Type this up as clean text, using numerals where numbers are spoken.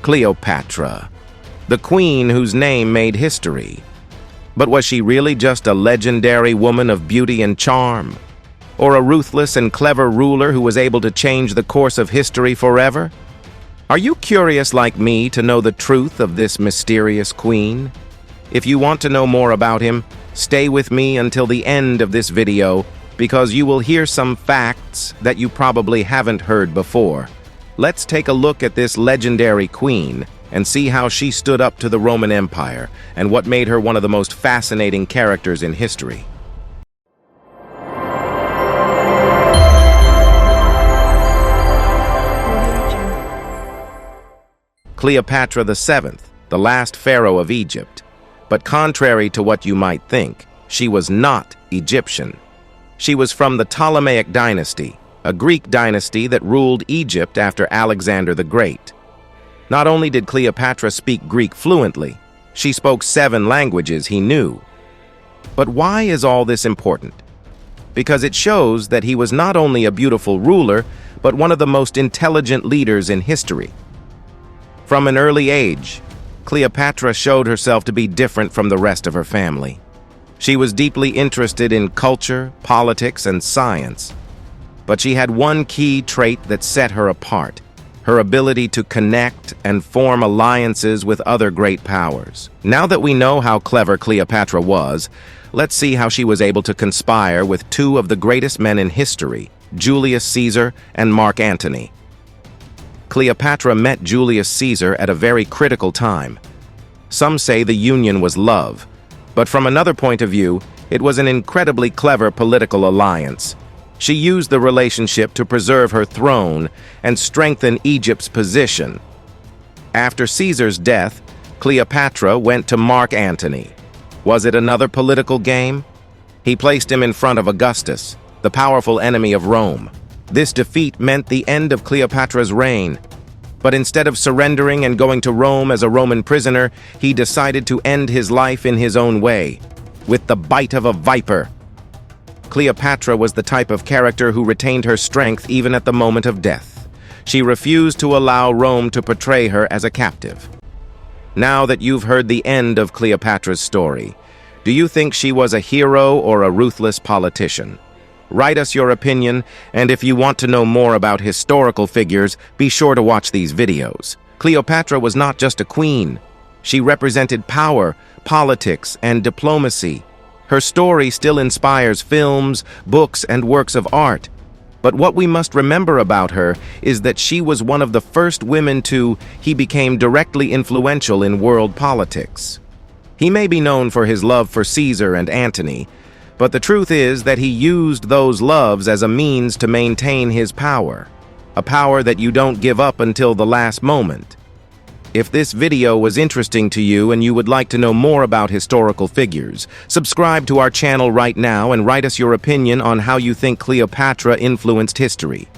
Cleopatra, the queen whose name made history. But was she really just a legendary woman of beauty and charm? Or a ruthless and clever ruler who was able to change the course of history forever? Are you curious like me to know the truth of this mysterious queen? If you want to know more about him, stay with me until the end of this video because you will hear some facts that you probably haven't heard before. Let's take a look at this legendary queen and see how she stood up to the Roman Empire and what made her one of the most fascinating characters in history. Cleopatra VII, the last pharaoh of Egypt. But contrary to what you might think, she was not Egyptian. She was from the Ptolemaic dynasty, a Greek dynasty that ruled Egypt after Alexander the Great. Not only did Cleopatra speak Greek fluently, she spoke 7 languages he knew. But why is all this important? Because it shows that he was not only a beautiful ruler, but one of the most intelligent leaders in history. From an early age, Cleopatra showed herself to be different from the rest of her family. She was deeply interested in culture, politics, and science. But she had one key trait that set her apart: her ability to connect and form alliances with other great powers. Now that we know how clever Cleopatra was, let's see how she was able to conspire with 2 of the greatest men in history, Julius Caesar and Mark Antony. Cleopatra met Julius Caesar at a very critical time. Some say the union was love, but from another point of view, it was an incredibly clever political alliance. She used the relationship to preserve her throne and strengthen Egypt's position. After Caesar's death, Cleopatra went to Mark Antony. Was it another political game? He placed him in front of Augustus, the powerful enemy of Rome. This defeat meant the end of Cleopatra's reign. But instead of surrendering and going to Rome as a Roman prisoner, he decided to end his life in his own way, with the bite of a viper. Cleopatra was the type of character who retained her strength even at the moment of death. She refused to allow Rome to portray her as a captive. Now that you've heard the end of Cleopatra's story, do you think she was a hero or a ruthless politician? Write us your opinion, and if you want to know more about historical figures, be sure to watch these videos. Cleopatra was not just a queen. She represented power, politics, and diplomacy. Her story still inspires films, books, and works of art. But what we must remember about her is that she was one of the first women to become directly influential in world politics. He may be known for his love for Caesar and Antony, but the truth is that he used those loves as a means to maintain his power, a power that you don't give up until the last moment. If this video was interesting to you and you would like to know more about historical figures, subscribe to our channel right now and write us your opinion on how you think Cleopatra influenced history.